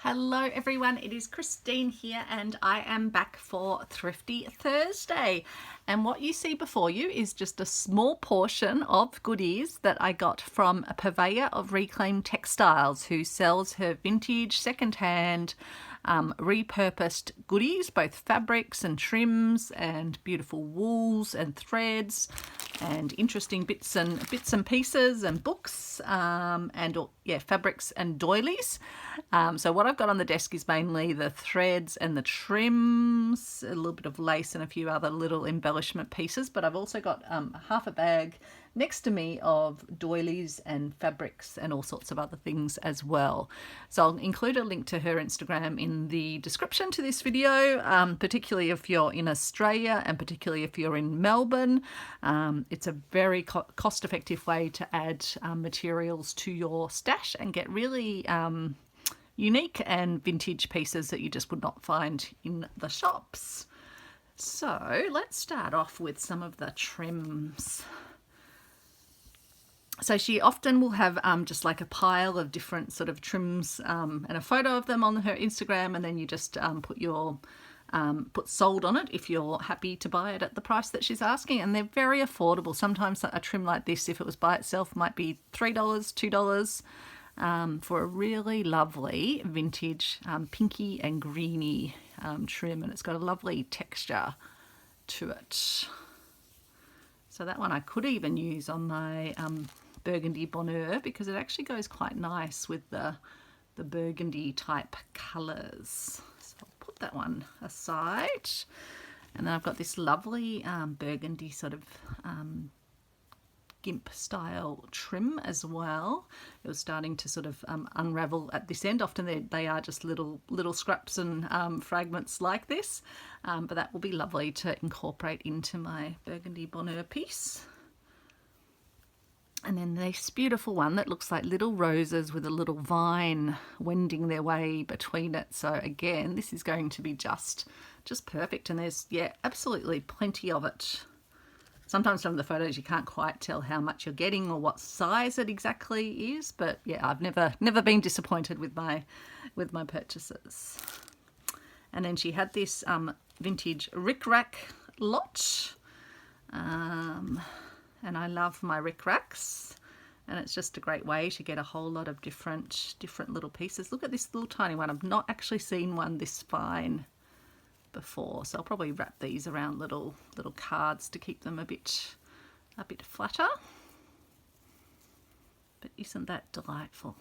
Hello everyone, it is Christine here and I am back for Thrifty Thursday. And what you see before you is just a small portion of goodies that I got from a purveyor of reclaimed textiles who sells her vintage, secondhand, repurposed goodies, both fabrics and trims and beautiful wools and threads and interesting bits and pieces and books fabrics and doilies. So what I've got on the desk is mainly the threads and the trims, a little bit of lace and a few other little embellishment pieces, but I've also got half a bag next to me of doilies and fabrics and all sorts of other things as well. So I'll include a link to her Instagram in the description to this video, particularly if you're in Australia and particularly if you're in Melbourne. It's a very cost-effective way to add materials to your stash and get really unique and vintage pieces that you just would not find in the shops. So let's start off with some of the trims. So she often will have just like a pile of different sort of trims and a photo of them on her Instagram, and then you just put sold on it if you're happy to buy it at the price that she's asking, and they're very affordable. Sometimes a trim like this, if it was by itself, might be $3, $2 for a really lovely vintage pinky and greeny trim, and it's got a lovely texture to it. So that one I could even use on my Burgundy Bonheur because it actually goes quite nice with the burgundy type colours. So I'll put that one aside, and then I've got this lovely burgundy sort of gimp style trim as well. It was starting to sort of unravel at this end. Often they are just little scraps and fragments like this, but that will be lovely to incorporate into my Burgundy Bonheur piece. And then this beautiful one that looks like little roses with a little vine wending their way between it. So again, this is going to be just perfect, and there's absolutely plenty of it. Sometimes from the photos you can't quite tell how much you're getting or what size it exactly is, but yeah, I've never been disappointed with my purchases. And then she had this vintage rickrack lot, and I love my rickracks, and it's just a great way to get a whole lot of different little pieces. Look at this little tiny one. I've not actually seen one this fine before, so I'll probably wrap these around little cards to keep them a bit flatter. But isn't that delightful?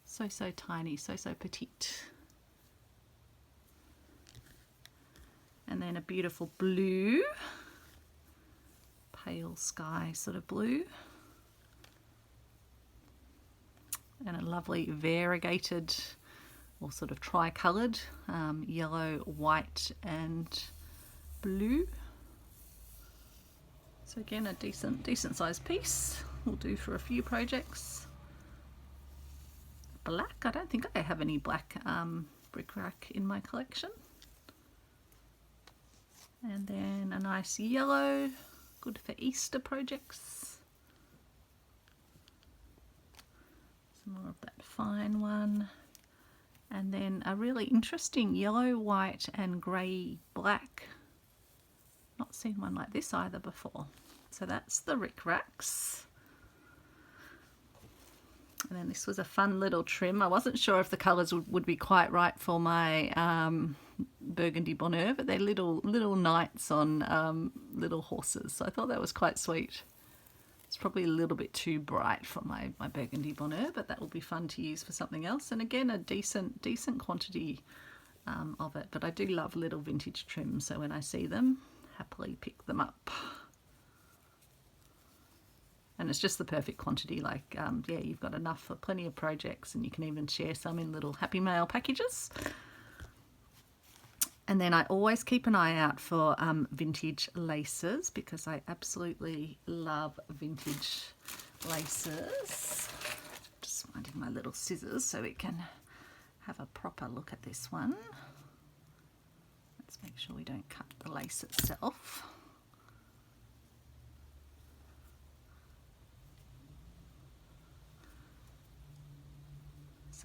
So tiny, so petite. And then a beautiful blue, pale sky sort of blue, and a lovely variegated or sort of tri-coloured yellow, white and blue. So again, a decent sized piece will do for a few projects. Black, I don't think I have any black bric-a-brac in my collection. And then a nice yellow, good for Easter projects. Some more of that fine one. And then a really interesting yellow, white and grey black. Not seen one like this either before. So that's the rickracks. And then this was a fun little trim. I wasn't sure if the colours would be quite right for my Burgundy Bonheur, but they're little knights on little horses. So I thought that was quite sweet. It's probably a little bit too bright for my Burgundy Bonheur, but that will be fun to use for something else. And again, a decent quantity of it. But I do love little vintage trims, so when I see them, happily pick them up. And it's just the perfect quantity, like, you've got enough for plenty of projects, and you can even share some in little Happy Mail packages. And then I always keep an eye out for vintage laces, because I absolutely love vintage laces. Just finding my little scissors so we can have a proper look at this one. Let's make sure we don't cut the lace itself.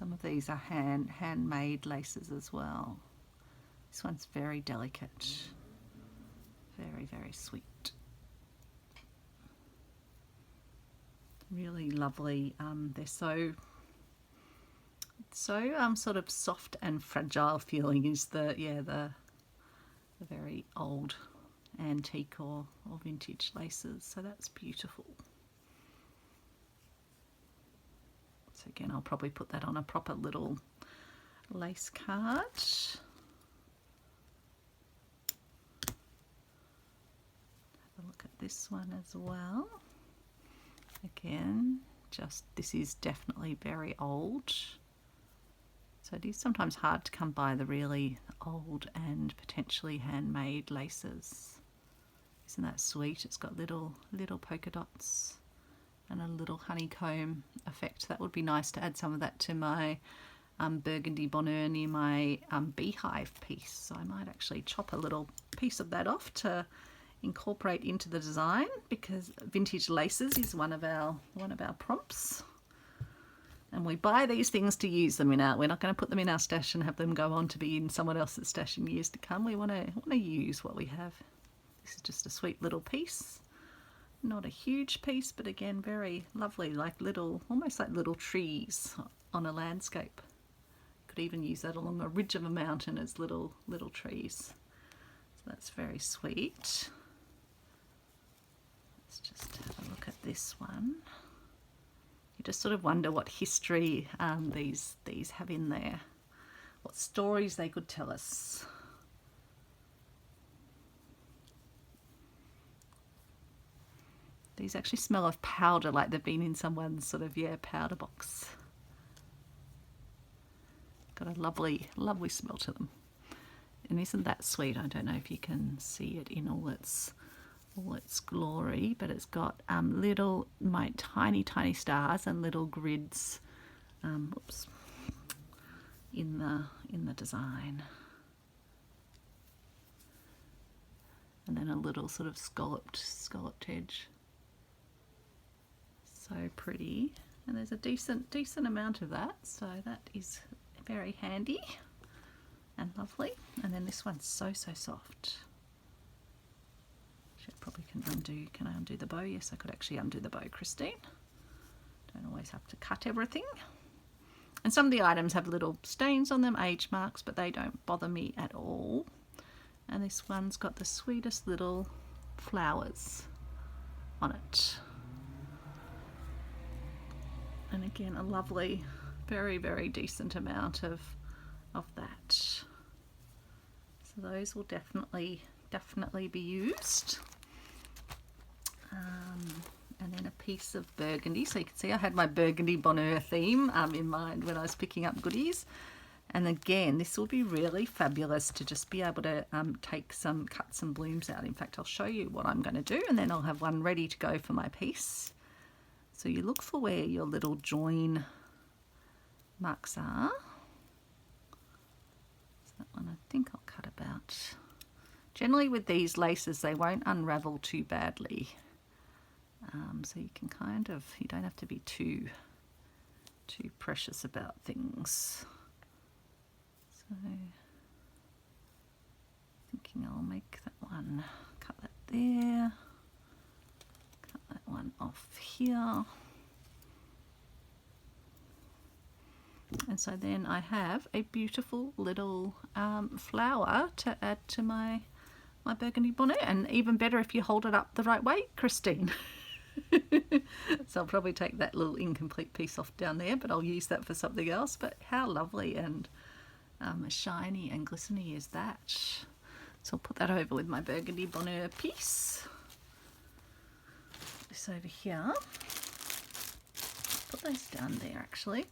some of these are handmade laces as well. This one's very delicate, very, very sweet. Really lovely. They're so sort of soft and fragile feeling is the very old antique or vintage laces. So that's beautiful. So again, I'll probably put that on a proper little lace card. Have a look at this one as well. Again, this is definitely very old. So it is sometimes hard to come by the really old and potentially handmade laces. Isn't that sweet? It's got little polka dots and a little honeycomb effect. That would be nice to add some of that to my burgundy bonheur near my beehive piece. So I might actually chop a little piece of that off to incorporate into the design, because vintage laces is one of our prompts. And we buy these things to use them we're not going to put them in our stash and have them go on to be in someone else's stash in years to come. We want to use what we have. This is just a sweet little piece. Not a huge piece, but again, very lovely, like almost like little trees on a landscape. Could even use that along a ridge of a mountain as little trees. So that's very sweet. Let's just have a look at this one. You just sort of wonder what history these have in there, what stories they could tell us. These actually smell of powder, like they've been in someone's sort of, powder box. Got a lovely, lovely smell to them. And isn't that sweet? I don't know if you can see it in all its glory, but it's got my tiny stars and little grids in the design. And then a little sort of scalloped edge. So pretty, and there's a decent amount of that, so that is very handy and lovely. And then this one's so soft. Actually, I probably can I undo the bow? Yes, I could actually undo the bow, Christine. Don't always have to cut everything. And some of the items have little stains on them, age marks, but they don't bother me at all. And this one's got the sweetest little flowers on it. And again, a lovely, very, very decent amount of that. So those will definitely be used. And then a piece of burgundy. So you can see I had my burgundy bonheur theme in mind when I was picking up goodies. And again, this will be really fabulous to just be able to cut some blooms out. In fact, I'll show you what I'm going to do, and then I'll have one ready to go for my piece. So you look for where your little join marks are. So that one I think I'll cut about. Generally with these laces, they won't unravel too badly. So you can you don't have to be too precious about things. So thinking I'll make that one, cut that there. That one off here. And so then I have a beautiful little flower to add to my burgundy bonnet, and even better if you hold it up the right way, Christine. So I'll probably take that little incomplete piece off down there, but I'll use that for something else. But how lovely and shiny and glistening is that? So I'll put that over with my burgundy bonheur piece. This over here. Put those down there actually.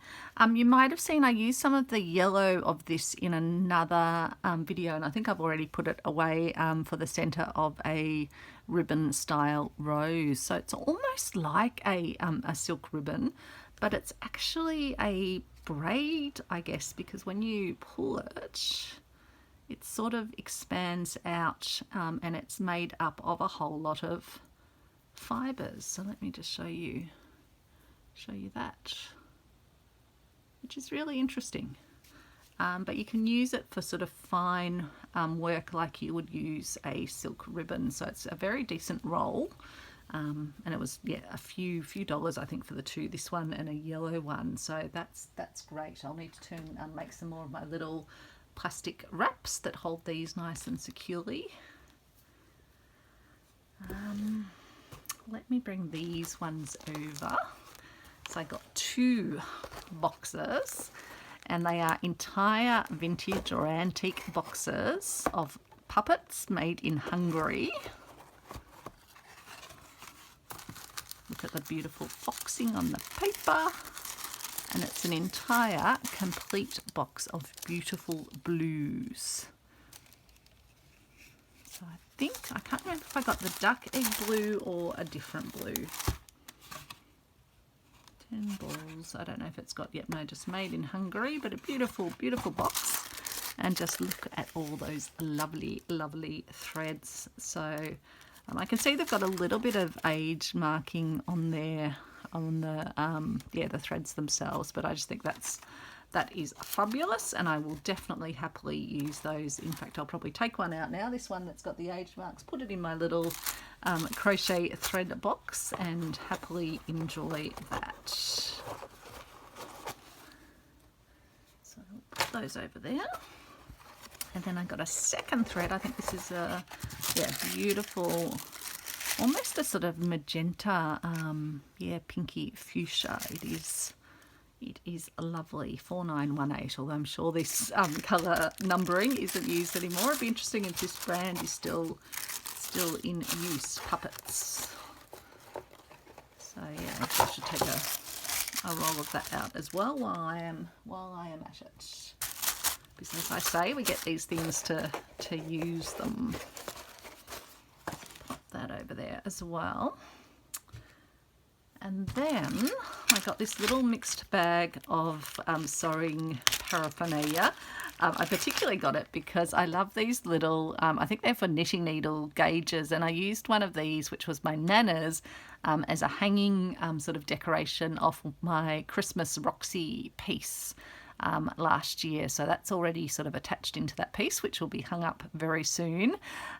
You might have seen I used some of the yellow of this in another video, and I think I've already put it away for the center of a ribbon style rose. So it's almost like a silk ribbon, but it's actually a braid, I guess, because when you pull it, it sort of expands out, and it's made up of a whole lot of fibres. So let me just show you that. which is really interesting. But you can use it for sort of fine work like you would use a silk ribbon. So it's a very decent roll. And it was, yeah, a few dollars, I think, for the two, this one and a yellow one. So that's great. I'll need to make some more of my little plastic wraps that hold these nice and securely. Let me bring these ones over. So I got 2 boxes, and they are entire vintage or antique boxes of puppets made in Hungary. Look at the beautiful foxing on the paper, and it's an entire complete box of beautiful blues. So I can't remember if I got the duck egg blue or a different blue. 10 balls. I don't know if it's got, yet no, just made in Hungary, but a beautiful, beautiful box. And just look at all those lovely, lovely threads. So I can see they've got a little bit of age marking on there, on the the threads themselves, but I just think that is fabulous, and I will definitely happily use those. In fact, I'll probably take one out now, this one that's got the age marks, put it in my little crochet thread box and happily enjoy that. So I'll put those over there. And then I got a second thread. I think this is a beautiful, almost a sort of magenta, pinky fuchsia. It is lovely, 4918, although I'm sure this colour numbering isn't used anymore. It'd be interesting if this brand is still in use, puppets. So yeah, I should take a roll of that out as well while I am at it. Because as I say, we get these things to use them. Pop that over there as well. And then I got this little mixed bag of sewing paraphernalia. I particularly got it because I love these little, I think they're for knitting needle gauges, and I used one of these, which was my Nana's, as a hanging sort of decoration off my Christmas Roxy piece last year. So that's already sort of attached into that piece, which will be hung up very soon.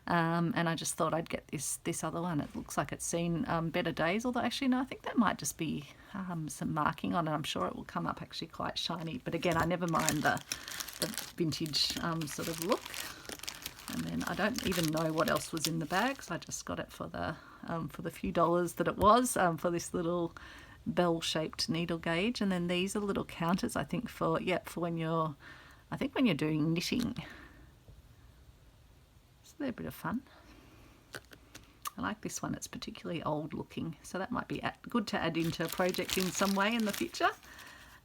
And I just thought I'd get this other one. It looks like it's seen better days, although actually no, I think that might just be some marking on it. I'm sure it will come up actually quite shiny, but again, I never mind the vintage sort of look. And then I don't even know what else was in the bag, so I just got it for the few dollars that it was, for this little bell-shaped needle gauge. And then these are little counters, I think, for when you're doing knitting. So they're a bit of fun. I like this one. It's particularly old looking, so that might be good to add into a project in some way in the future.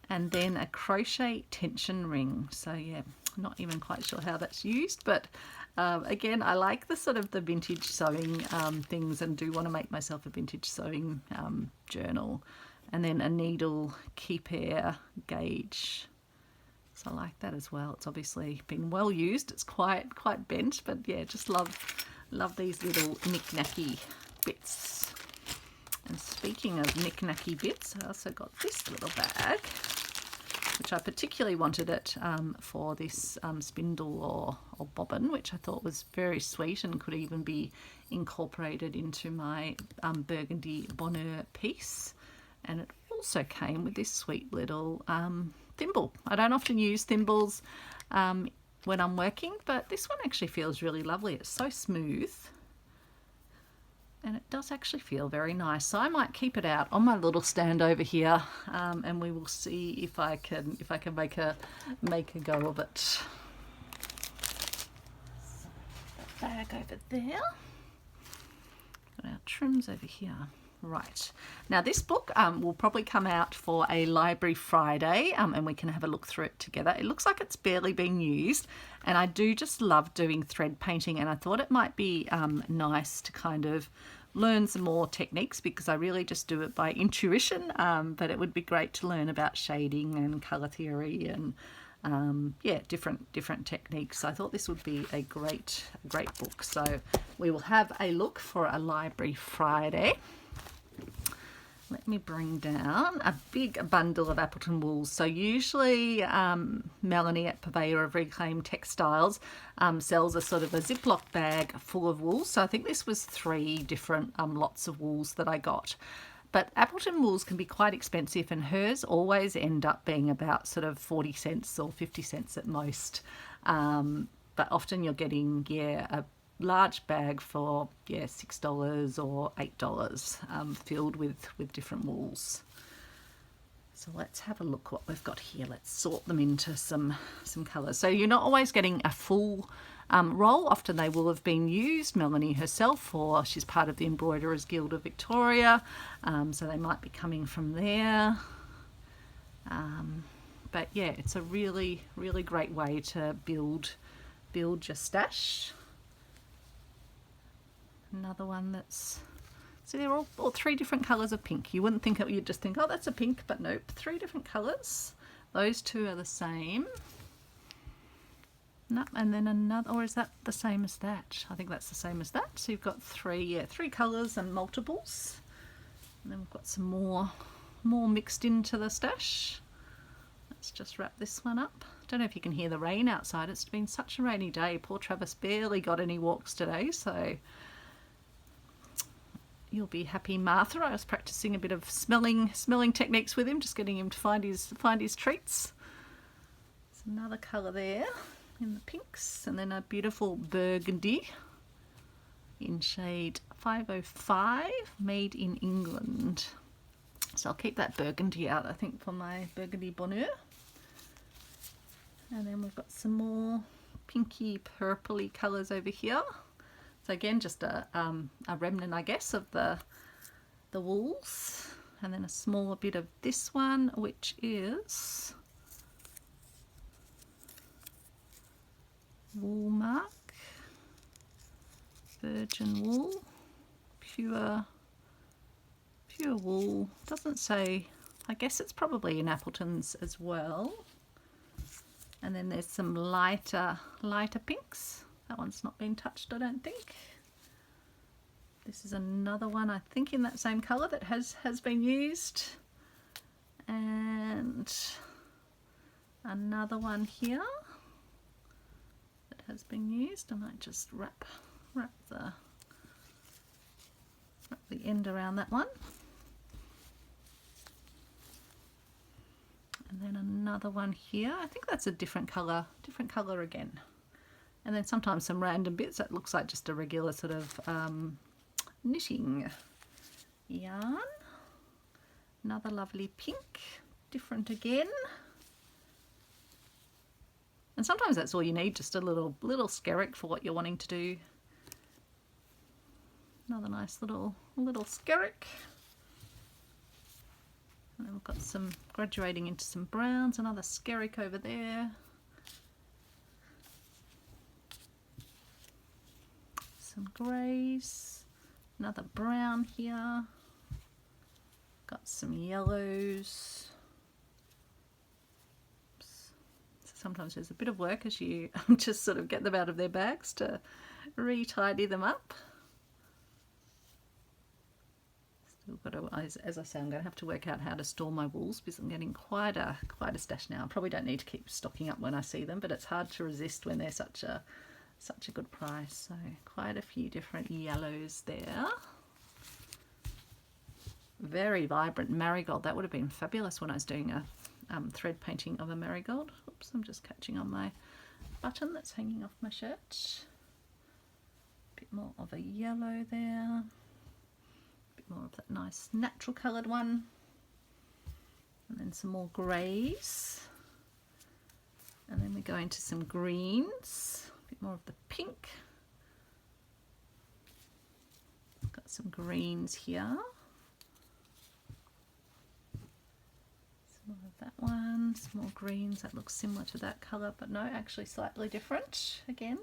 And then a crochet tension ring. So yeah, not even quite sure how that's used, but again, I like the sort of the vintage sewing things, and do want to make myself a vintage sewing journal. And then a needle keep air gauge. So I like that as well. It's obviously been well used. It's quite bent, but yeah, just love these little knick-knacky bits. And speaking of knick-knacky bits, I also got this little bag, which I particularly wanted it for this spindle or bobbin, which I thought was very sweet and could even be incorporated into my Burgundy bonheur piece. And it also came with this sweet little thimble. I don't often use thimbles when I'm working, but this one actually feels really lovely. It's so smooth, and it does actually feel very nice. So I might keep it out on my little stand over here, and we will see if I can make a go of it. So that bag over there. Got our trims over here. Right, now this book will probably come out for a Library Friday, and we can have a look through it together. It looks like it's barely been used, and I do just love doing thread painting, and I thought it might be nice to kind of learn some more techniques, because I really just do it by intuition, but it would be great to learn about shading and colour theory and different techniques. So I thought this would be a great book. So we will have a look for a Library Friday. let me bring down a big bundle of Appleton wools. So usually Melanie at Purveyor of Reclaimed Textiles sells a sort of a Ziploc bag full of wool. So I think this was 3 different lots of wools that I got. But Appleton wools can be quite expensive, and hers always end up being about sort of 40 cents or 50 cents at most. But often you're getting, a large bag for $6 or $8 filled with different wools. So let's have a look what we've got here. Let's sort them into some colours. So you're not always getting a full roll. Often they will have been used, Melanie herself, or she's part of the Embroiderers Guild of Victoria, so they might be coming from there. But yeah, it's a really great way to build your stash. Another one that's, so they're all 3 different colours of pink. You wouldn't think it, you'd just think, oh, that's a pink, but nope, 3 different colours. Those 2 are the same. No, and then another, or is that the same as that? I think that's the same as that. So you've got 3 colours and multiples. And then we've got some more mixed into the stash. Let's just wrap this one up. Don't know if you can hear the rain outside. It's been such a rainy day. Poor Travis barely got any walks today, so you'll be happy, Martha. I was practicing a bit of smelling techniques with him, just getting him to find his treats. There's another colour there in the pinks, and then a beautiful burgundy in shade 505, made in England. So I'll keep that burgundy out, I think, for my burgundy bonheur. And then we've got some more pinky purpley colours over here. So again, just a remnant, I guess, of the wools. And then a smaller bit of this one, which is wool mark, virgin wool, pure wool. Doesn't say, I guess it's probably in Appleton's as well. And then there's some lighter pinks. That one's not been touched, I don't think. This is another one, I think, in that same colour that has been used. And another one here that has been used. I might just wrap the end around that one. And then another one here. I think that's a different colour again. And then sometimes some random bits that looks like just a regular sort of knitting yarn. Another lovely pink, different again. And sometimes that's all you need, just a little skerrick for what you're wanting to do. Another nice little skerrick. And then we've got some graduating into some browns, another skerrick over there. Some greys, another brown here. Got some yellows. Oops. So sometimes there's a bit of work as you just sort of get them out of their bags to re-tidy them up. Still got to, as I say, I'm going to have to work out how to store my wools because I'm getting quite a stash now. I probably don't need to keep stocking up when I see them, but it's hard to resist when they're such a good price. So quite a few different yellows there. Very vibrant marigold. That would have been fabulous when I was doing a thread painting of a marigold. Oops, I'm just catching on my button that's hanging off my shirt. A bit more of a yellow there. More of that nice natural coloured one, and then some more greys, and then we go into some greens, a bit more of the pink. Got some greens here, some more of that one, some more greens that looks similar to that colour, but no, actually slightly different again.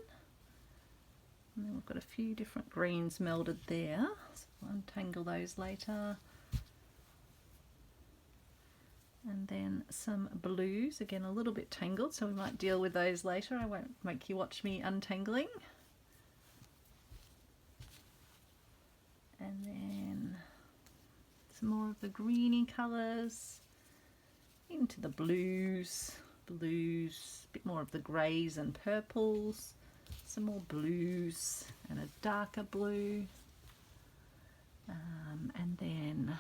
And then we've got a few different greens melded there, so we'll untangle those later. And then some blues, again a little bit tangled, so we might deal with those later. I won't make you watch me untangling. And then some more of the greeny colours, into the blues, a bit more of the greys and purples, some more blues and a darker blue, and then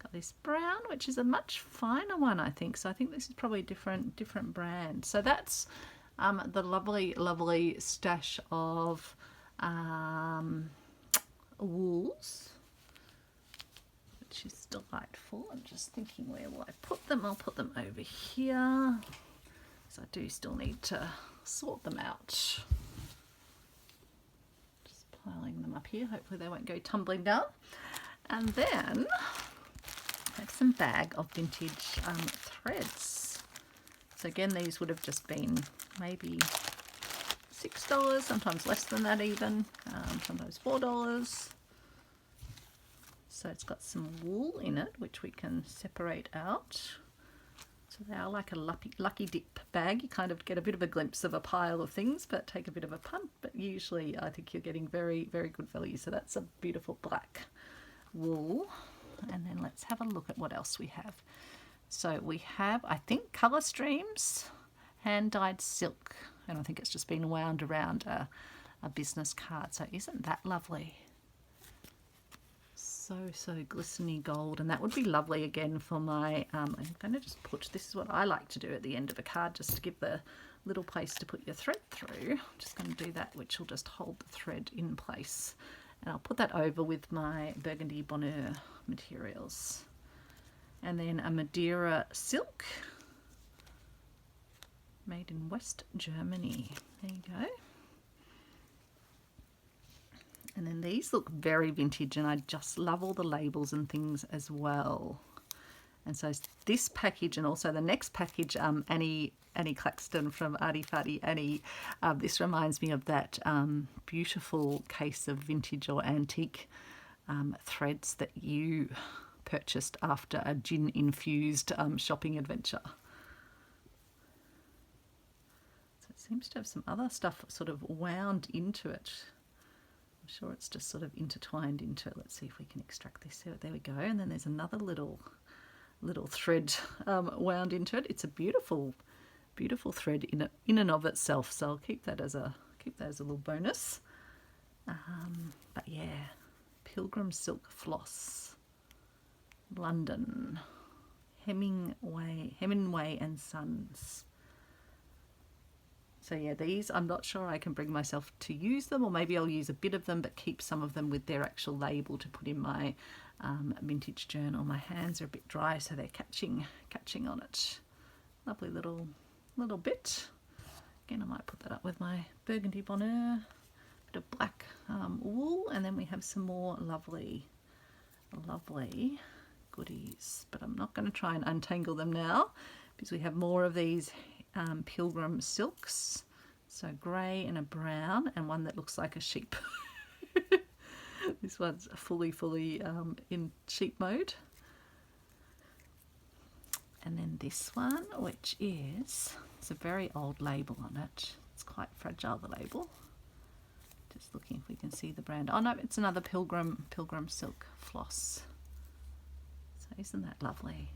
got this brown, which is a much finer one, I think. So I think this is probably a different brand. So that's the lovely stash of wools, which is delightful. I'm just thinking, where will I put them? I'll put them over here, so I do still need to sort them out. Just piling them up here. Hopefully they won't go tumbling down. And then I have some bag of vintage threads. So again, these would have just been maybe $6, sometimes less than that even, sometimes $4. So it's got some wool in it, which we can separate out. So they are like a lucky dip bag. You kind of get a bit of a glimpse of a pile of things, but take a bit of a punt. But usually I think you're getting very good value. So that's a beautiful black wool. And then let's have a look at what else we have. So we have, I think, colour streams, hand-dyed silk, and I think it's just been wound around a business card. So isn't that lovely? So glistening gold, and that would be lovely again for my, I'm going to just put, this is what I like to do at the end of a card, just to give the little place to put your thread through. I'm just going to do that, which will just hold the thread in place. And I'll put that over with my Burgundy Bonheur materials. And then a Madeira silk, made in West Germany. There you go. And then these look very vintage, and I just love all the labels and things as well. And so this package, and also the next package, Annie Claxton from Arty Farty Annie, this reminds me of that beautiful case of vintage or antique threads that you purchased after a gin infused shopping adventure. So it seems to have some other stuff sort of wound into it. I'm sure it's just sort of intertwined into it. Let's see if we can extract this out. There we go. And then there's another little thread wound into it. It's a beautiful thread in and of itself. So I'll keep that as a little bonus. But yeah, Pilgrim Silk Floss, London, Hemingway and Sons. So yeah, these, I'm not sure I can bring myself to use them, or maybe I'll use a bit of them but keep some of them with their actual label to put in my vintage journal. My hands are a bit dry, so they're catching on it. Lovely little bit. Again, I might put that up with my Burgundy Bonheur, bit of black wool, and then we have some more lovely goodies, but I'm not going to try and untangle them now because we have more of these Pilgrim silks. So grey and a brown, and one that looks like a sheep. This one's fully in sheep mode. And then this one, which is, it's a very old label on it. It's quite fragile, the label. Just looking if we can see the brand. Oh no, it's another Pilgrim Silk Floss. So isn't that lovely?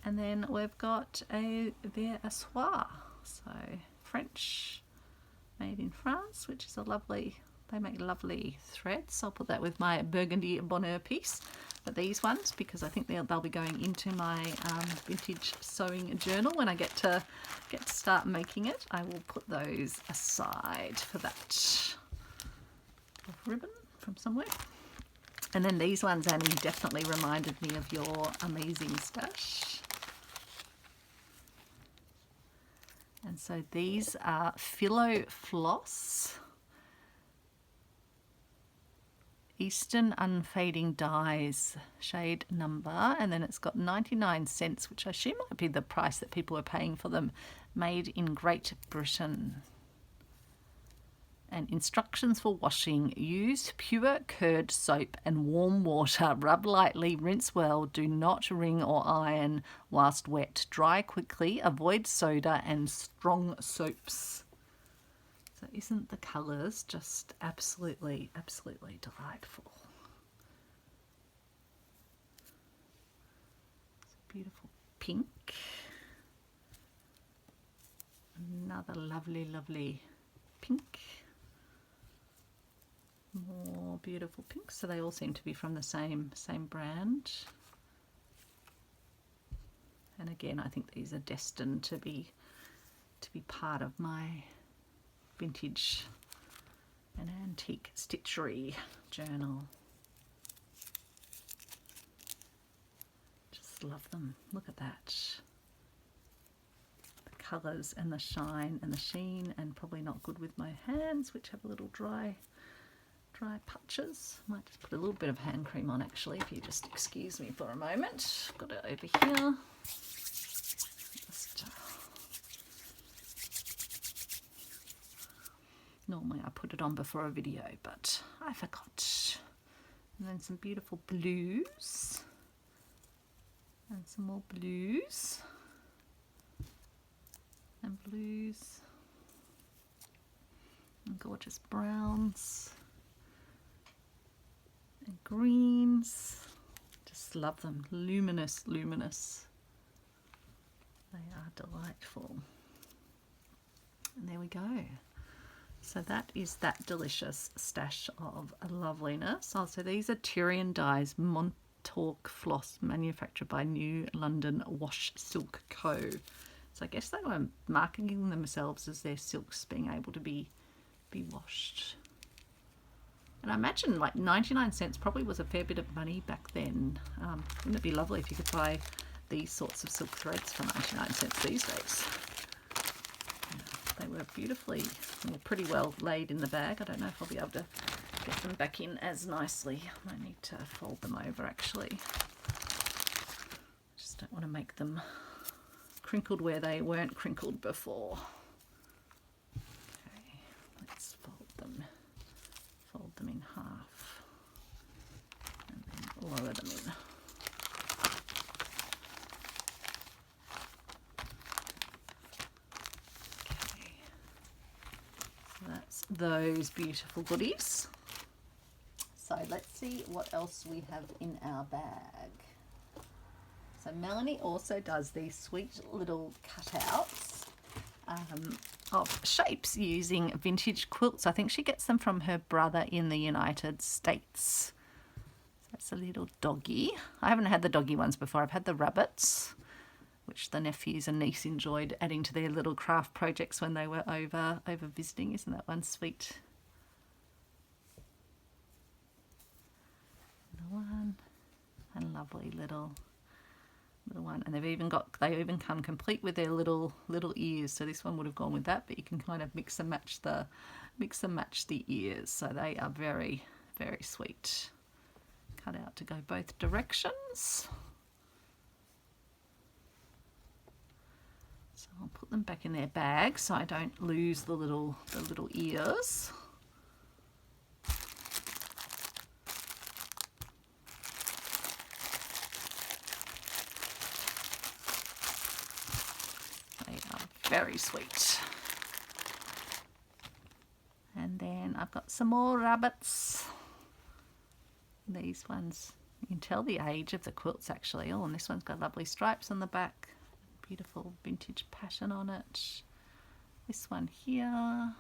And then we've got a Ver à Soie, so French, made in France, which is a lovely, they make lovely threads. So I'll put that with my Burgundy Bonheur piece. But these ones, because I think they'll be going into my vintage sewing journal when I get to start making it, I will put those aside for that. Ribbon from somewhere. And then these ones, Annie, definitely reminded me of your amazing stash. And so these are Phillow floss, Eastern Unfading Dyes, shade number, and then it's got 99 cents, which I assume might be the price that people are paying for them, made in Great Britain. And instructions for washing: use pure curd soap and warm water, rub lightly, rinse well, do not wring or iron whilst wet, dry quickly, avoid soda and strong soaps. So isn't the colours just absolutely delightful? pink. Another lovely, lovely pink. More beautiful pinks. So they all seem to be from the same brand. And again, I think these are destined to be part of my vintage and antique stitchery journal. Just love them. Look at that. The colours and the shine and the sheen, and probably not good with my hands, which have a little dry patches. Might just put a little bit of hand cream on actually, if you just excuse me for a moment. Got it over here. Normally I put it on before a video, but I forgot. And then some beautiful blues. And some more blues. And blues. And gorgeous browns. And greens. Just love them. Luminous, luminous. They are delightful. And there we go. So that is that delicious stash of loveliness. Oh, so these are Tyrian dyes, Montauk floss, manufactured by New London Wash Silk Co. So I guess they were marketing themselves as their silks being able to be washed. And I imagine like 99 cents probably was a fair bit of money back then. Wouldn't it be lovely if you could buy these sorts of silk threads for 99 cents these days? They were beautifully, well, pretty well laid in the bag. I don't know if I'll be able to get them back in as nicely. I need to fold them over actually. Just don't want to make them crinkled where they weren't crinkled before. Okay, let's fold them in half and then lower them in. That's those beautiful goodies. So let's see what else we have in our bag. So Melanie also does these sweet little cutouts of shapes using vintage quilts. I think she gets them from her brother in the United States. So that's a little doggy. I haven't had the doggy ones before. I've had the rabbits, which the nephews and niece enjoyed adding to their little craft projects when they were over visiting. Isn't that one sweet? Another one, and lovely little one. And they even come complete with their little ears. So this one would have gone with that, but you can kind of mix and match the ears. So they are very, very sweet. Cut out to go both directions. So I'll put them back in their bag so I don't lose the little ears. They are very sweet. And then I've got some more rabbits. These ones, you can tell the age of the quilts actually. Oh, and this one's got lovely stripes on the back. Beautiful vintage pattern on it. This one here.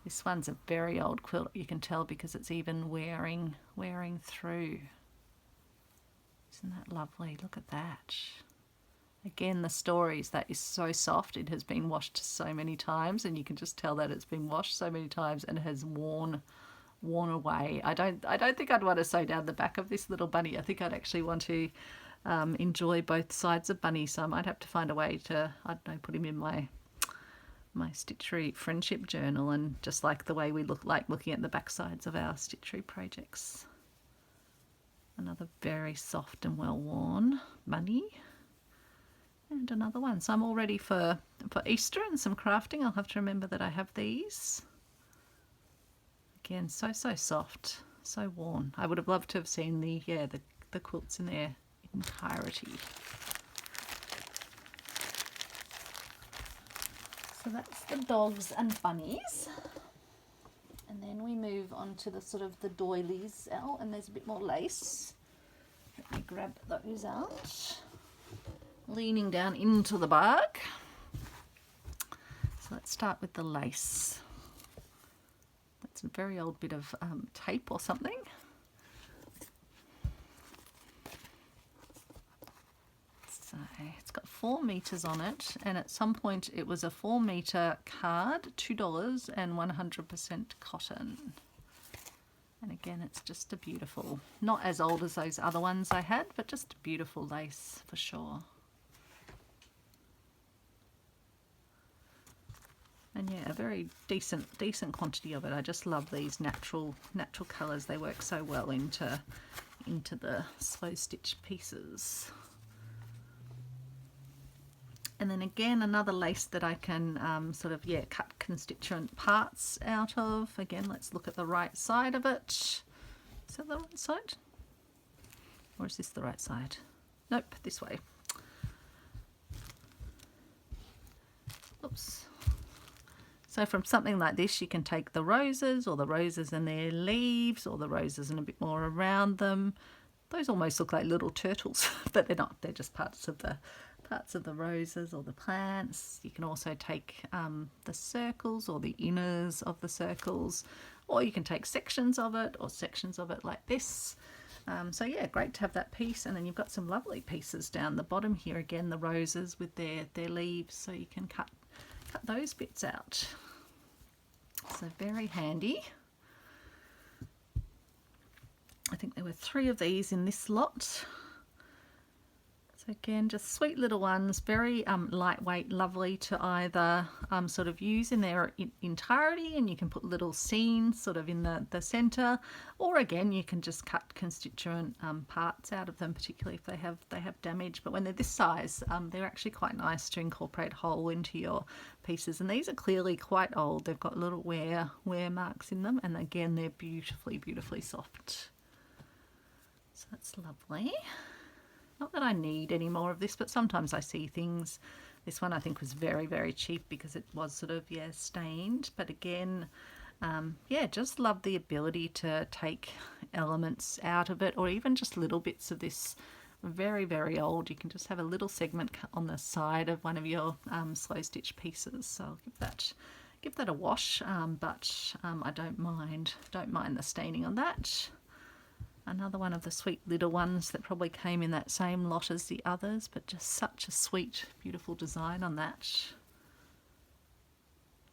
This one's a very old quilt. You can tell because it's even wearing through. Isn't that lovely? Look at that. Again, the stories, that is so soft. It has been washed so many times, and you can just tell that it's been washed so many times and has worn away. I don't think I'd want to sew down the back of this little bunny. I think I'd actually want to enjoy both sides of Bunny, so I might have to find a way to, I don't know, put him in my stitchery friendship journal, and just like the way we looking at the back sides of our stitchery projects. Another very soft and well worn bunny, and another one. So I'm all ready for Easter and some crafting. I'll have to remember that I have these. Again, so soft, so worn. I would have loved to have seen the quilts in their entirety. So that's the dogs and bunnies, and then we move on to the sort of the doilies. Oh, and there's a bit more lace. Let me grab those out. leaning down into the bark. So let's start with the lace. That's a very old bit of tape or something. So it's got 4 meters on it, and at some point it was a 4 meter card, $2, and 100% cotton. And again, it's just a beautiful, not as old as those other ones I had, but just a beautiful lace for sure. And yeah, a very decent quantity of it. I just love these natural colours. They work so well into the slow stitch pieces. And then again, another lace that I can cut constituent parts out of. Again, let's look at the right side of it. Is that the right side? Or is this the right side? Nope, this way. Oops. So from something like this, you can take the roses, or the roses and their leaves, or the roses and a bit more around them. Those almost look like little turtles, but they're not. They're just parts of the roses or the plants. You can also take the circles or the inners of the circles, or you can take sections of it or sections of it like this. So yeah, great to have that piece. And then you've got some lovely pieces down the bottom here. Again, the roses with their leaves, so you can cut those bits out. So very handy. I think there were 3 of these in this lot. So again, just sweet little ones, very lightweight, lovely to either sort of use in their entirety, and you can put little scenes sort of in the centre, or again you can just cut constituent parts out of them, particularly if they have damage. But when they're this size, they're actually quite nice to incorporate whole into your pieces. And these are clearly quite old. They've got little wear marks in them, and again they're beautifully soft. So that's lovely. Not that I need any more of this, but sometimes I see things. This one I think was very cheap because it was sort of, yeah, stained. But again, yeah, just love the ability to take elements out of it, or even just little bits of this very old. You can just have a little segment on the side of one of your slow stitch pieces. So I'll give that a wash, but I don't mind the staining on that. Another one of the sweet little ones that probably came in that same lot as the others, but just such a sweet, beautiful design on that.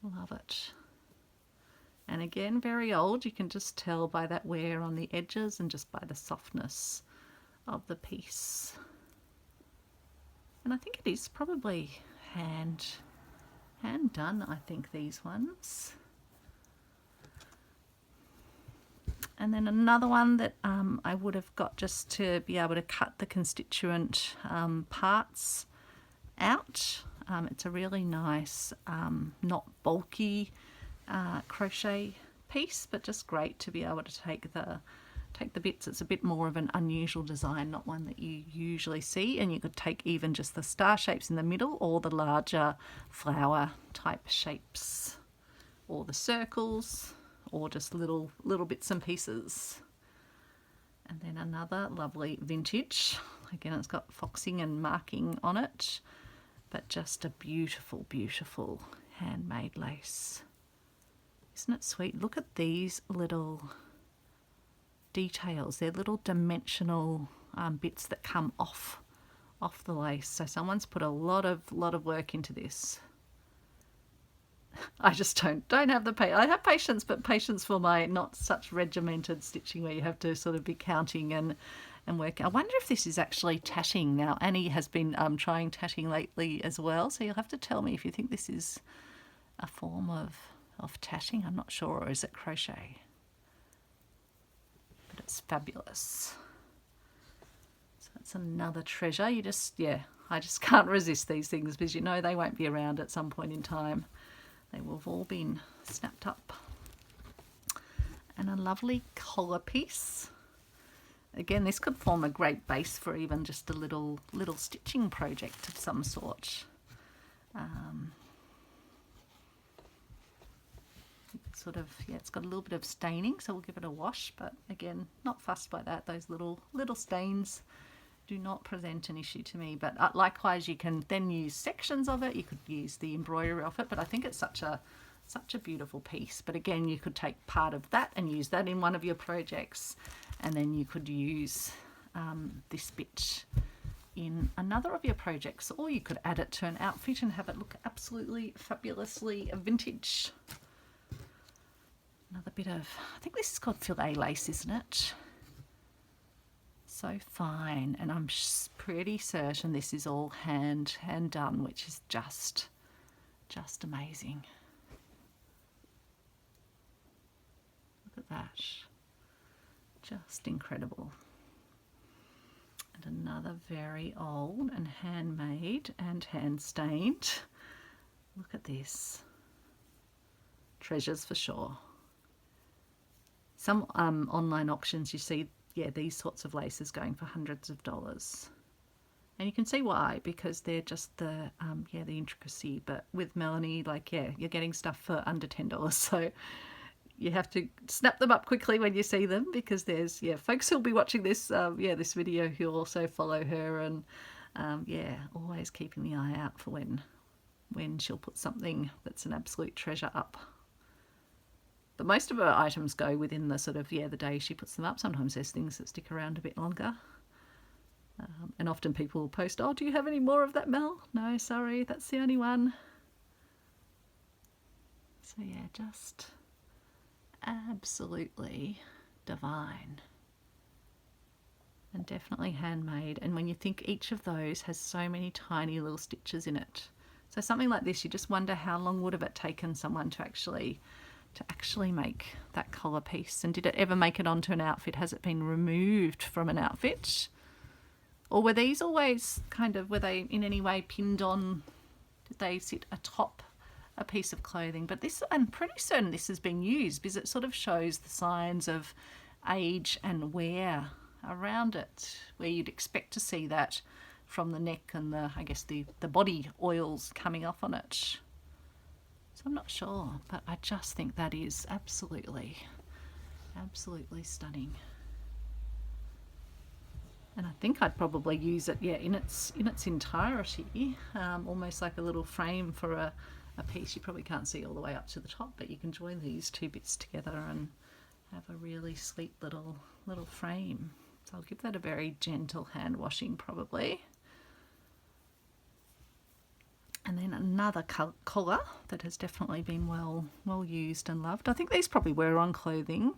Love it. And again, very old. You can just tell by that wear on the edges and just by the softness of the piece. And I think it is probably hand done, I think, these ones. And then another one that I would have got just to be able to cut the constituent parts out. It's a really nice, not bulky crochet piece, but just great to be able to take the bits. It's a bit more of an unusual design, not one that you usually see, and you could take even just the star shapes in the middle, or the larger flower type shapes, or the circles, or just little bits and pieces. And then another lovely vintage. Again, it's got foxing and marking on it, but just a beautiful handmade lace. Isn't it sweet? Look at these little details. They're little dimensional bits that come off the lace. So someone's put a lot of work into this. I just don't have the patience. I have patience, but patience for my not such regimented stitching where you have to sort of be counting and work. I wonder if this is actually tatting. Now, Annie has been trying tatting lately as well, so you'll have to tell me if you think this is a form of tatting. I'm not sure, or is it crochet? But it's fabulous. So that's another treasure. I just can't resist these things, because you know they won't be around at some point in time. They will have all been snapped up. And a lovely collar piece. Again, this could form a great base for even just a little stitching project of some sort. It's got a little bit of staining, so we'll give it a wash, but again, not fussed by that. Those little stains do not present an issue to me. But likewise, you can then use sections of it. You could use the embroidery of it, but I think it's such a beautiful piece. But again, you could take part of that and use that in one of your projects, and then you could use this bit in another of your projects, or you could add it to an outfit and have it look absolutely fabulously vintage. Another bit of, I think this is called Phillow lace, isn't it? So fine, and I'm pretty certain this is all hand done, which is just amazing. Look at that, just incredible. And another very old and handmade and hand stained. Look at this, treasures for sure. Some online auctions you see, yeah, these sorts of laces going for hundreds of dollars, and you can see why, because they're just the the intricacy. But with Melanie, like, yeah, you're getting stuff for under $10, so you have to snap them up quickly when you see them, because there's folks who'll be watching this this video who'll also follow her, and always keeping the eye out for when she'll put something that's an absolute treasure up. But most of her items go within the sort of, the day she puts them up. Sometimes there's things that stick around a bit longer. And often people will post, oh, do you have any more of that, Mel? No, sorry, that's the only one. So yeah, just absolutely divine. And definitely handmade. And when you think each of those has so many tiny little stitches in it. So something like this, you just wonder how long would have it taken someone to actually make that collar piece, and did it ever make it onto an outfit? Has it been removed from an outfit, or were these always were they in any way pinned on? Did they sit atop a piece of clothing? But this, I'm pretty certain this has been used, because it sort of shows the signs of age and wear around it, where you'd expect to see that from the neck and the body oils coming off on it. So I'm not sure, but I just think that is absolutely stunning. And I think I'd probably use it, in its entirety, almost like a little frame for a piece. You probably can't see all the way up to the top, but you can join these two bits together and have a really sweet little frame. So I'll give that a very gentle hand washing probably. And then another collar that has definitely been well used and loved. I think these probably were on clothing,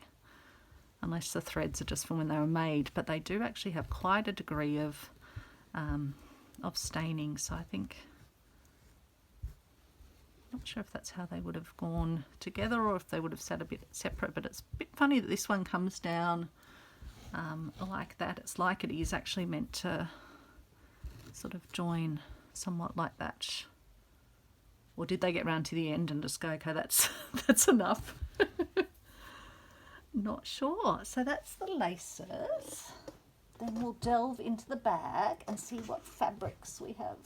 unless the threads are just from when they were made, but they do actually have quite a degree of staining. So I think, not sure if that's how they would have gone together or if they would have sat a bit separate, but it's a bit funny that this one comes down like that. It's like it is actually meant to sort of join somewhat like that. Or did they get round to the end and just go, okay, that's enough? Not sure. So that's the laces. Then we'll delve into the bag and see what fabrics we have.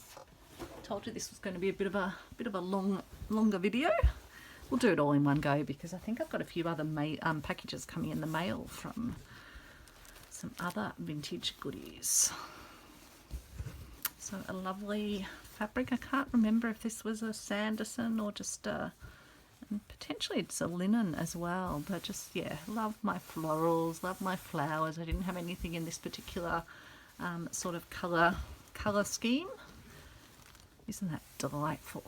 I told you this was going to be a bit of a longer video. We'll do it all in one go, because I think I've got a few other packages coming in the mail from some other vintage goodies. So a lovely fabric. I can't remember if this was a Sanderson or just potentially it's a linen as well, but just, love my florals, love my flowers. I didn't have anything in this particular sort of colour scheme. Isn't that delightful?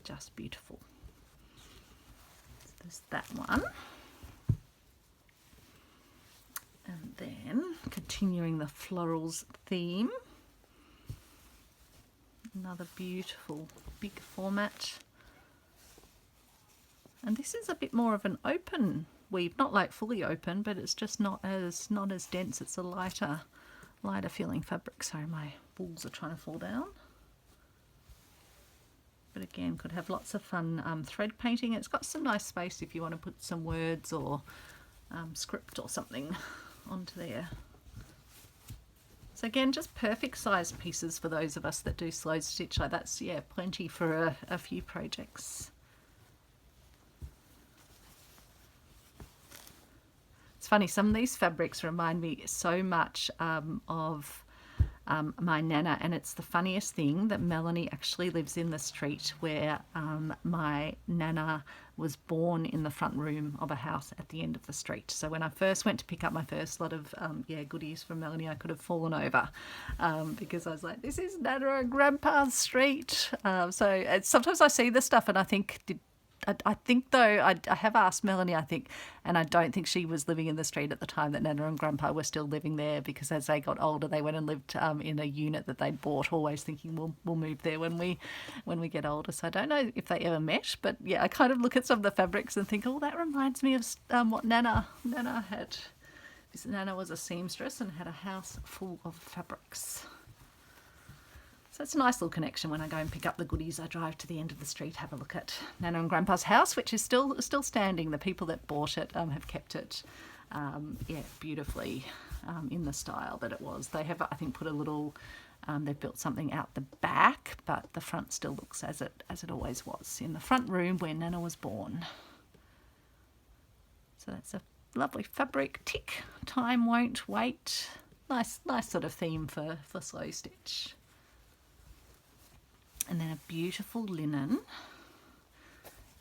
Just beautiful. So there's that one. And then continuing the florals theme, another beautiful big format, and this is a bit more of an open weave, not like fully open, but it's just not as dense. It's a lighter feeling fabric. Sorry, my balls are trying to fall down. But again, could have lots of fun thread painting. It's got some nice space if you want to put some words or script or something onto there. So again, just perfect sized pieces for those of us that do slow stitch. Like that's, plenty for a few projects. It's It's funny, some of these fabrics remind me so much of my Nana, and it's the funniest thing that Melanie actually lives in the street where my Nana was born, in the front room of a house at the end of the street. So when I first went to pick up my first lot of goodies from Melanie, I could have fallen over because I was like, this is Nana and Grandpa's street. So sometimes I see this stuff and I think, I think though, I have asked Melanie, I think, and I don't think she was living in the street at the time that Nana and Grandpa were still living there, because as they got older, they went and lived in a unit that they'd bought, always thinking we'll move there when we get older. So I don't know if they ever met, but yeah, I kind of look at some of the fabrics and think, oh, that reminds me of what Nana had. Because Nana was a seamstress and had a house full of fabrics. So it's a nice little connection. When I go and pick up the goodies, I drive to the end of the street, have a look at Nana and Grandpa's house, which is still standing. The people that bought it have kept it, beautifully in the style that it was. They have, I think, put a little. They've built something out the back, but the front still looks as it always was in the front room where Nana was born. So that's a lovely fabric. Tick. Time won't wait. Nice sort of theme for slow stitch. And then a beautiful linen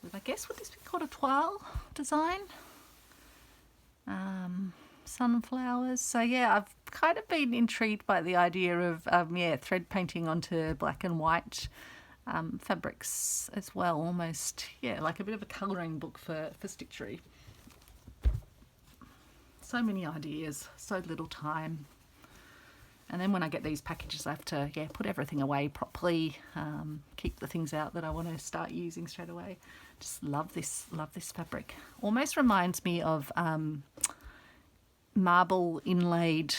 with, I guess, would this be called a toile design? Sunflowers. So yeah, I've kind of been intrigued by the idea of thread painting onto black and white fabrics as well, almost like a bit of a colouring book for stitchery. So many ideas, so little time. And then when I get these packages, I have to put everything away properly, keep the things out that I want to start using straight away. Just love this fabric. Almost reminds me of marble inlaid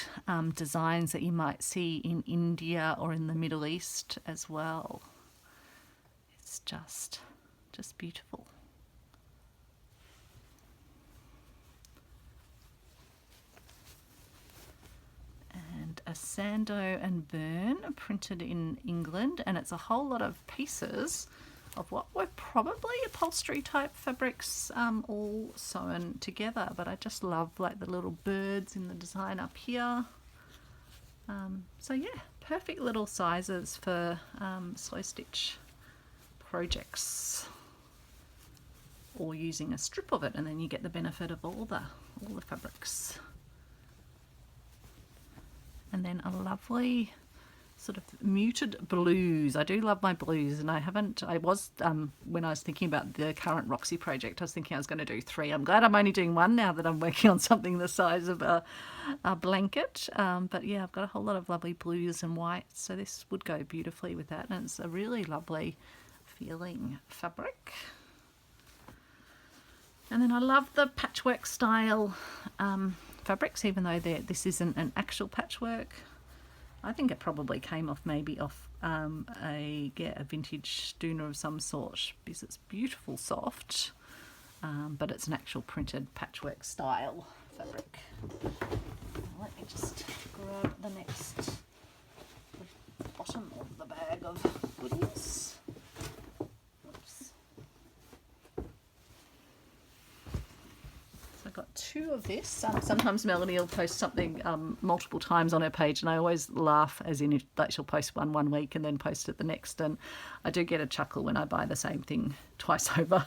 designs that you might see in India or in the Middle East as well. It's just beautiful. A Sando and Burn printed in England, and it's a whole lot of pieces of what were probably upholstery type fabrics all sewn together, but I just love like the little birds in the design up here. So yeah, perfect little sizes for slow stitch projects, or using a strip of it, and then you get the benefit of all the fabrics. And then a lovely sort of muted blues. I do love my blues, and I was, when I was thinking about the current Roxy project, I was thinking I was going to do 3. I'm glad I'm only doing 1 now that I'm working on something the size of a blanket. But yeah, I've got a whole lot of lovely blues and whites, so this would go beautifully with that. And it's a really lovely feeling fabric. And then I love the patchwork style fabrics, even though this isn't an actual patchwork. I think it probably came off a vintage Duna of some sort, because it's beautiful soft, but it's an actual printed patchwork style fabric. Let me just grab the next bottom of the bag of goodies. Oops. I got 2 of this. Sometimes Melanie will post something multiple times on her page, and I always laugh, as in like she'll post one week and then post it the next, and I do get a chuckle when I buy the same thing twice over.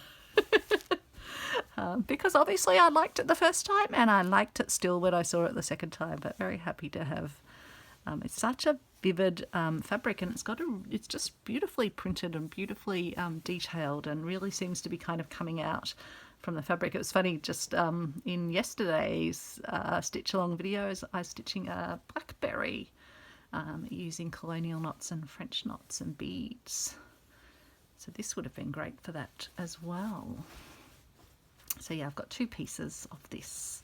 Because obviously I liked it the first time, and I liked it still when I saw it the second time, but very happy to have. It's such a vivid fabric, and it's just beautifully printed and beautifully detailed, and really seems to be kind of coming out from the fabric. It was funny, just in yesterday's stitch along videos, I was stitching a blackberry using colonial knots and French knots and beads. So this would have been great for that as well. So yeah, I've got 2 pieces of this.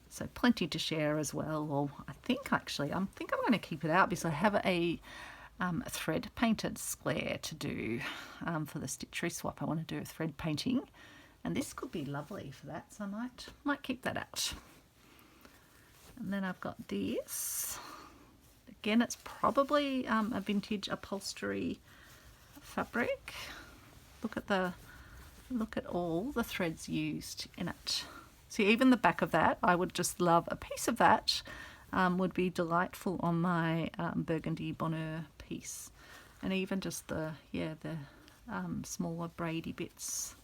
So plenty to share as well. Or I think I'm going to keep it out, because I have a thread painted square to do for the stitchery swap. I want to do a thread painting, and this could be lovely for that, so I might keep that out. And then I've got this. Again, it's probably a vintage upholstery fabric. Look at all the threads used in it. See, even the back of that, I would just love a piece of that. Would be delightful on my Burgundy bonheur piece, and even just the smaller braidy bits.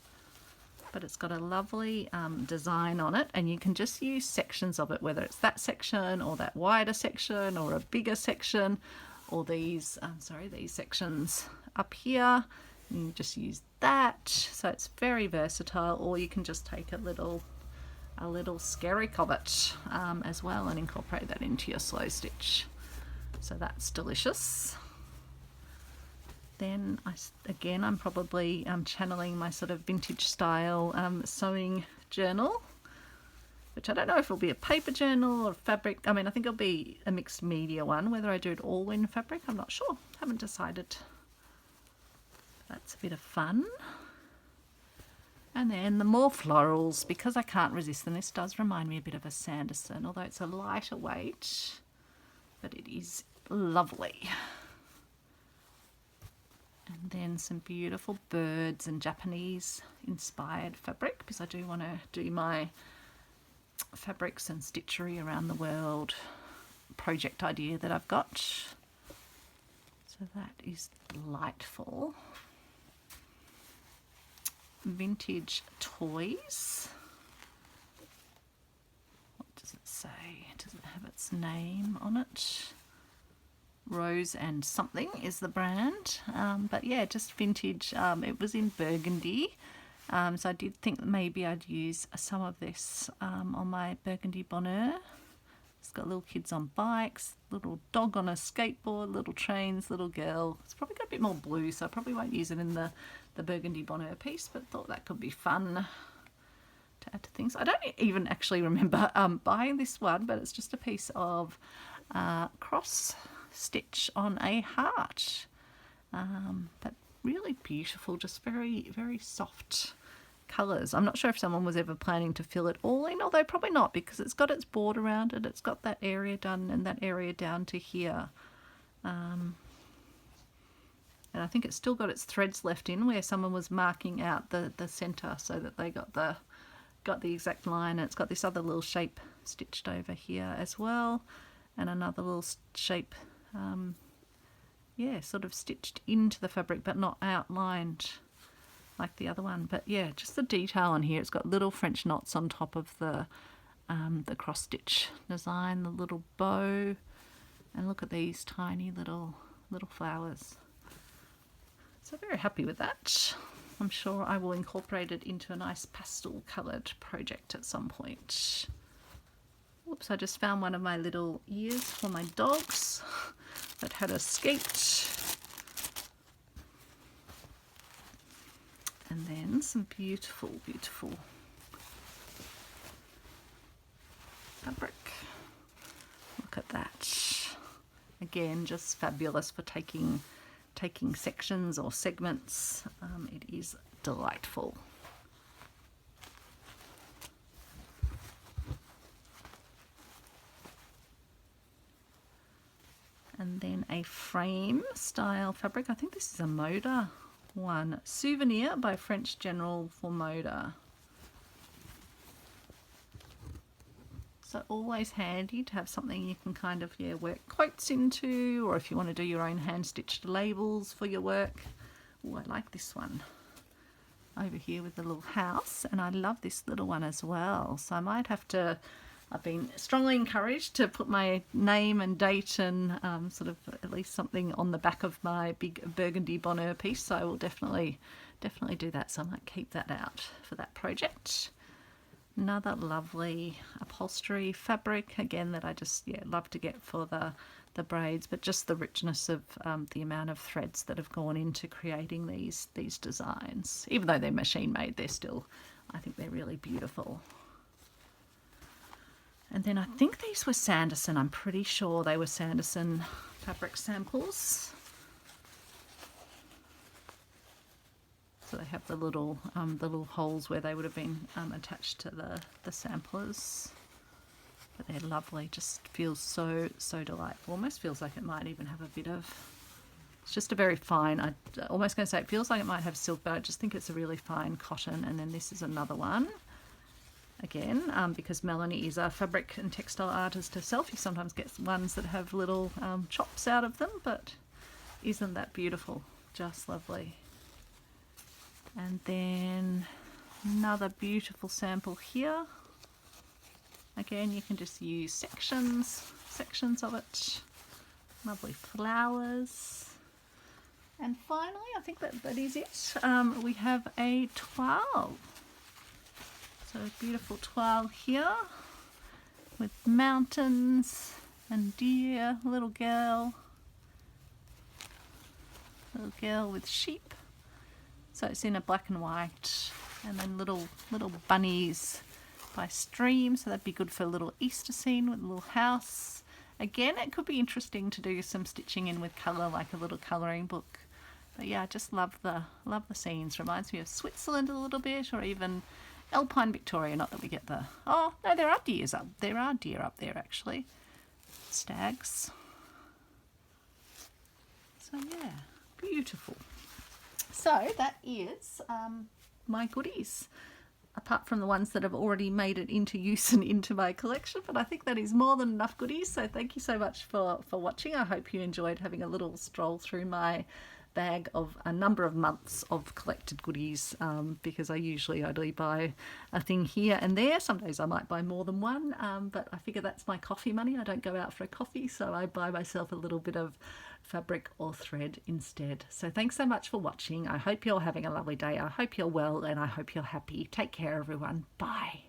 But it's got a lovely design on it, and you can just use sections of it, whether it's that section or that wider section or a bigger section, or these these sections up here. You just use that, so it's very versatile. Or you can just take a little skerrick of it as well and incorporate that into your slow stitch. So that's delicious. Then I'm probably channeling my sort of vintage style sewing journal, which I don't know if it'll be a paper journal or fabric. I mean, I think it'll be a mixed media one. Whether I do it all in fabric, I'm not sure. Haven't decided. That's a bit of fun. And then the more florals, because I can't resist them. This does remind me a bit of a Sanderson, although it's a lighter weight, but it is lovely. And then some beautiful birds and Japanese inspired fabric, because I do want to do my fabrics and stitchery around the world project idea that I've got. So that is delightful. Vintage toys. What does it say? Does it have its name on it? Rose and something is the brand, but yeah, just vintage. It was in Burgundy, so I did think that maybe I'd use some of this on my Burgundy bonheur. It's got little kids on bikes, little dog on a skateboard, little trains, little girl. It's probably got a bit more blue, so I probably won't use it in the Burgundy bonheur piece, but thought that could be fun to add to things. I don't even actually remember buying this one, but it's just a piece of cross stitch on a heart, but really beautiful, just very, very soft colours. I'm not sure if someone was ever planning to fill it all in, although probably not, because it's got its board around it, it's got that area done and that area down to here, and I think it's still got its threads left in where someone was marking out the centre so that they got the exact line, and it's got this other little shape stitched over here as well, and another little shape sort of stitched into the fabric but not outlined like the other one. But yeah, just the detail on here. It's got little French knots on top of the cross stitch design, the little bow, and look at these tiny little flowers. So very happy with that. I'm sure I will incorporate it into a nice pastel coloured project at some point. Oops, I just found one of my little ears for my dogs that had escaped. And then some beautiful, beautiful fabric. Look at that. Again, just fabulous for taking sections or segments. It is delightful. And then a frame style fabric. I think this is a Moda one. Souvenir by French General for Moda. So always handy to have something you can kind of work quotes into, or if you want to do your own hand stitched labels for your work. Oh, I like this one over here with the little house, and I love this little one as well. So I might have to, I've been strongly encouraged to put my name and date and sort of at least something on the back of my big Burgundy bonheur piece. So I will definitely do that. So I might keep that out for that project. Another lovely upholstery fabric, again, that I just love to get for the braids, but just the richness of the amount of threads that have gone into creating these designs. Even though they're machine made, they're still, I think they're really beautiful. And then I think these were Sanderson. I'm pretty sure they were Sanderson fabric samples. So they have the little holes where they would have been attached to the samplers. But they're lovely. Just feels so delightful. Almost feels like it might even have a bit of. It's just a very fine. I almost going to say it feels like it might have silk, but I just think it's a really fine cotton. And then this is another one. again, because Melanie is a fabric and textile artist herself. You sometimes get ones that have little chops out of them, but isn't that beautiful? Just lovely. And then another beautiful sample here. Again, you can just use sections of it. Lovely flowers. And finally, I think that is it. We have a toile. So a beautiful toile here with mountains and deer, little girl with sheep. So it's in a black and white, and then little bunnies by stream. So that'd be good for a little Easter scene with a little house. Again, it could be interesting to do some stitching in with colour, like a little colouring book. But yeah, I just love the scenes. Reminds me of Switzerland a little bit, or even Alpine Victoria. Not that we get the... Oh, no, there are deer up there, actually. Stags. So yeah, beautiful. So that is my goodies, apart from the ones that have already made it into use and into my collection, but I think that is more than enough goodies. So thank you so much for watching. I hope you enjoyed having a little stroll through my bag of a number of months of collected goodies, because I usually only buy a thing here and there. Some days I might buy more than one, but I figure that's my coffee money. I don't go out for a coffee, so I buy myself a little bit of fabric or thread instead. So thanks so much for watching. I hope you're having a lovely day. I hope you're well, and I hope you're happy. Take care, everyone. Bye.